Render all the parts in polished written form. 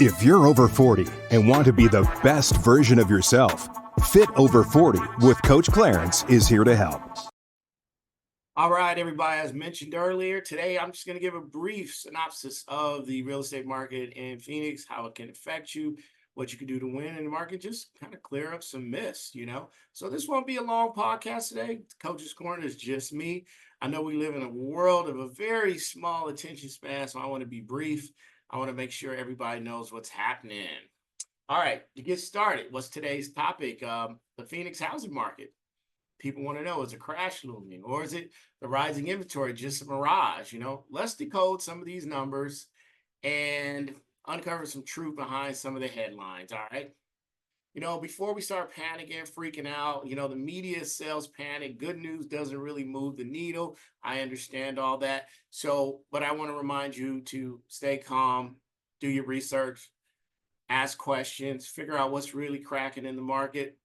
If you're over 40 and want to be the best version of yourself, Fit Over 40 with Coach Clarence is here to help. All right, everybody, as mentioned earlier, today I'm just going to give a brief synopsis of the real estate market in Phoenix, how it can affect you, what you can do to win in the market, just kind of clear up some myths. So this won't be a long podcast today. Coach's Corner is just me. I know we live in a world of a very small attention span, so I want to be brief. I want to make sure everybody knows what's happening. All right, to get started, what's today's topic? The Phoenix housing market. People want to know, is a crash looming, or is it the rising inventory just a mirage? Let's decode some of these numbers and uncover some truth behind some of the headlines. All right. Before we start panicking, freaking out, the media sells panic. Good news doesn't really move the needle. I understand all that. But I want to remind you to stay calm, do your research, ask questions, figure out what's really cracking in the market.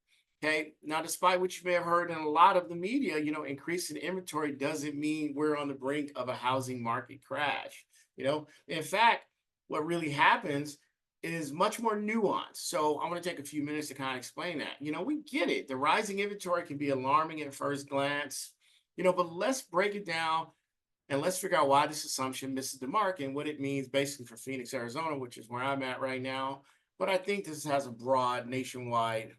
Okay. Now, despite what you may have heard in a lot of the media, increasing inventory doesn't mean we're on the brink of a housing market crash. In fact, what really happens is much more nuanced. So I'm going to take a few minutes to kind of explain that. We get it. The rising inventory can be alarming at first glance, but let's break it down and let's figure out why this assumption misses the mark and what it means basically for Phoenix, Arizona, which is where I'm at right now. But I think this has a broad nationwide,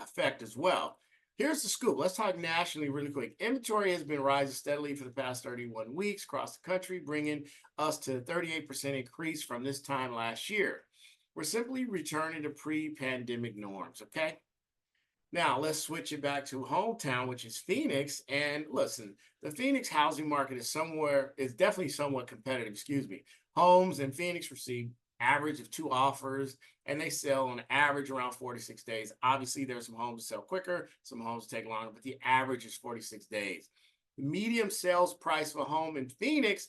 effect as well. Here's the scoop. Let's talk nationally really quick. Inventory has been rising steadily for the past 31 weeks across the country, bringing us to a 38% increase from this time last year. We're simply returning to pre-pandemic norms, okay? Now, let's switch it back to hometown, which is Phoenix. And listen, the Phoenix housing market is definitely somewhat competitive, Homes in Phoenix receive average of 2 offers, and they sell on average around 46 days. Obviously, there's some homes that sell quicker, some homes take longer, but the average is 46 days. The median sales price of a home in Phoenix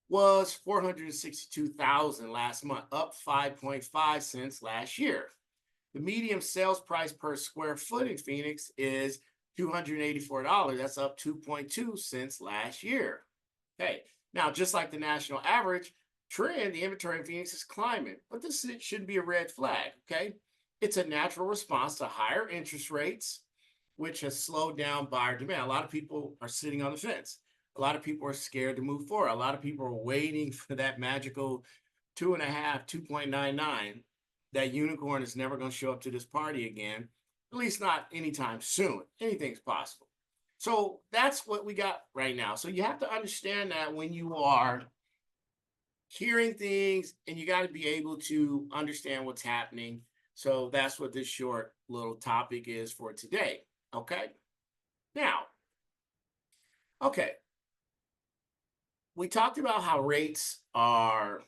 was $462,000 last month, up 5.5 cents last year. The median sales price per square foot in Phoenix is $284. That's up 2.2 cents last year. Okay, now just like the national average trend, the inventory in Phoenix is climbing, but this shouldn't be a red flag, okay? It's a natural response to higher interest rates, which has slowed down buyer demand. A lot of people are sitting on the fence. A lot of people are scared to move forward. A lot of people are waiting for that magical 2.5, 2.99. That unicorn is never going to show up to this party again, at least not anytime soon. Anything's possible. So that's what we got right now. So you have to understand that when you are hearing things, and you got to be able to understand what's happening. So that's what this short little topic is for today. Okay. Now, we talked about how rates are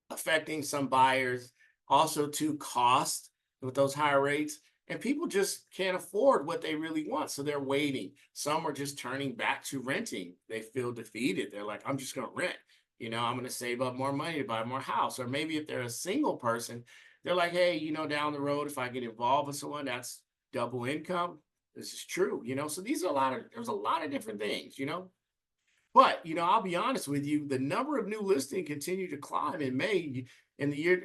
affecting some buyers, also to cost with those higher rates. And people just can't afford what they really want. So they're waiting. Some are just turning back to renting. They feel defeated. They're like, I'm just going to rent. I'm going to save up more money to buy more house. Or maybe if they're a single person, they're like, hey, down the road, if I get involved with someone, that's double income. This is true, So there's a lot of different things, But, I'll be honest with you, the number of new listings continue to climb in May. In the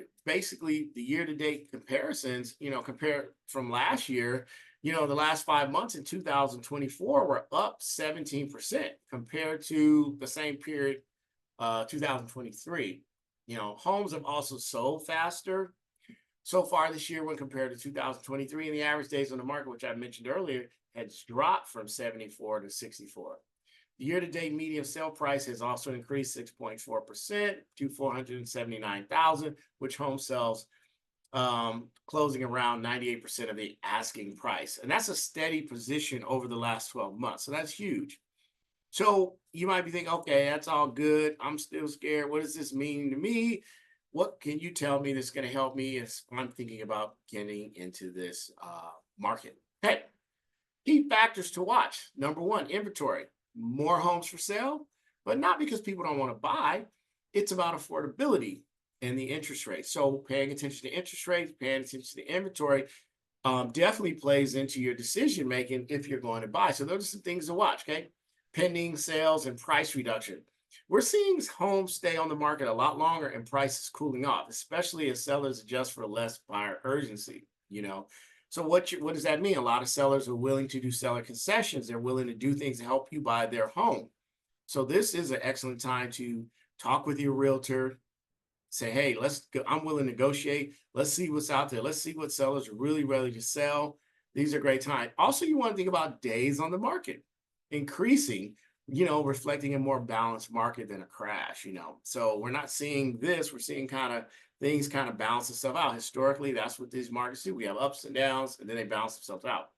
year-to-date comparisons, compared from last year, the last 5 months in 2024 were up 17% compared to the same period 2023. Homes have also sold faster so far this year when compared to 2023, and the average days on the market, which I mentioned earlier, has dropped from 74 to 64. The year-to-date median sale price has also increased 6.4% to $479,000, which home sales closing around 98% of the asking price, and that's a steady position over the last 12 months. So that's huge. So you might be thinking, okay, that's all good. I'm still scared. What does this mean to me? What can you tell me that's going to help me if I'm thinking about getting into this market? Okay, key factors to watch. Number one, inventory. More homes for sale, but not because people don't want to buy. It's about affordability and the interest rate. So paying attention to interest rates, paying attention to the inventory definitely plays into your decision making if you're going to buy. So those are some things to watch, okay? Pending sales and price reduction. We're seeing homes stay on the market a lot longer and prices cooling off, especially as sellers adjust for less buyer urgency. So what does that mean? A lot of sellers are willing to do seller concessions. They're willing to do things to help you buy their home. So this is an excellent time to talk with your realtor, say, hey, let's go, I'm willing to negotiate. Let's see what's out there. Let's see what sellers are really ready to sell. These are great times. Also, you want to think about days on the market increasing, reflecting a more balanced market than a crash. So we're not seeing this, we're seeing kind of things kind of balance itself out. Historically, that's what these markets do. We have ups and downs, and then they balance themselves out.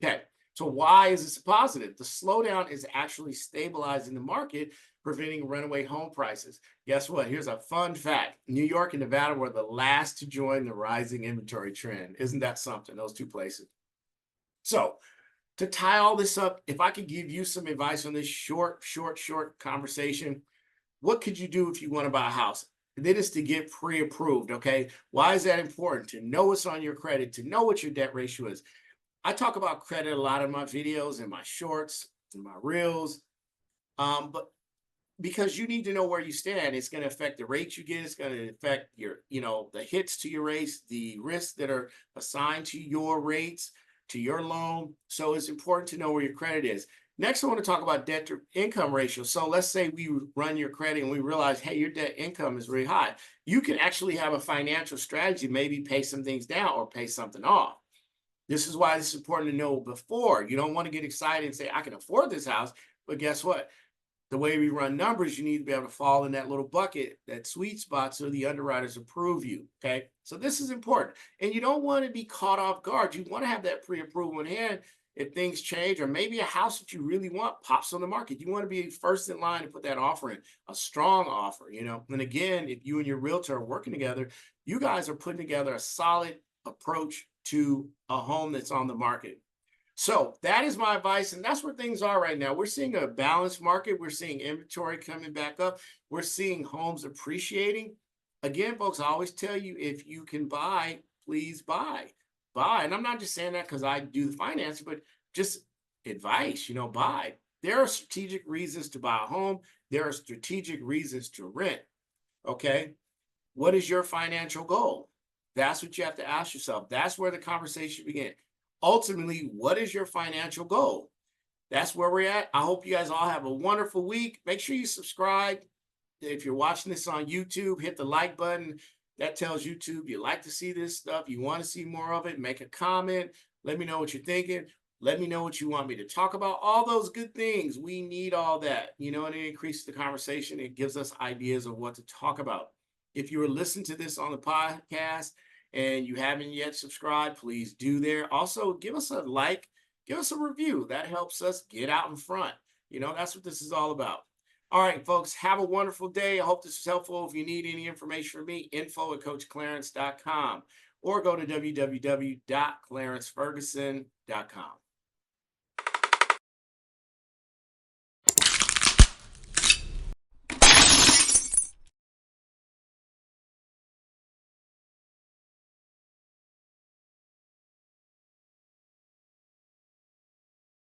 Okay, so why is this a positive? The slowdown is actually stabilizing the market, preventing runaway home prices. Guess what? Here's a fun fact. New York and Nevada were the last to join the rising inventory trend. Isn't that something, those two places? So to tie all this up, if I could give you some advice on this short conversation, what could you do if you want to buy a house? Then it's to get pre-approved, okay? Why is that important? To know what's on your credit, to know what your debt ratio is. I talk about credit a lot in my videos and my shorts and my reels, but because you need to know where you stand, it's going to affect the rates you get. It's going to affect the hits to your rates, the risks that are assigned to your rates, to your loan. So it's important to know where your credit is. Next, I want to talk about debt to income ratio. So let's say we run your credit and we realize, hey, your debt income is really high. You can actually have a financial strategy, maybe pay some things down or pay something off. This is why this is important to know before. You don't want to get excited and say, I can afford this house. But guess what? The way we run numbers, you need to be able to fall in that little bucket, that sweet spot, so the underwriters approve you. Okay. So this is important. And you don't want to be caught off guard. You want to have that pre-approval in hand if things change, or maybe a house that you really want pops on the market. You want to be first in line to put that offer in, a strong offer. And again, if you and your realtor are working together, you guys are putting together a solid approach to a home that's on the market. So that is my advice, and that's where things are right now. We're seeing a balanced market. We're seeing inventory coming back up. We're seeing homes appreciating. Again, folks, I always tell you, if you can buy, please buy. Buy. And I'm not just saying that because I do the financing, but just advice, buy. There are strategic reasons to buy a home. There are strategic reasons to rent. Okay. What is your financial goal? That's what you have to ask yourself. That's where the conversation begins. Ultimately, what is your financial goal? That's where we're at. I hope you guys all have a wonderful week. Make sure you subscribe. If you're watching this on YouTube, hit the like button. That tells YouTube you like to see this stuff. You want to see more of it. Make a comment. Let me know what you're thinking. Let me know what you want me to talk about. All those good things. We need all that, and it increases the conversation. It gives us ideas of what to talk about. If you are listening to this on the podcast and you haven't yet subscribed, please do there. Also, give us a like, give us a review. That helps us get out in front. That's what this is all about. All right, folks, have a wonderful day. I hope this is helpful. If you need any information from me, info@coachclarence.com, or go to www.clarenceferguson.com.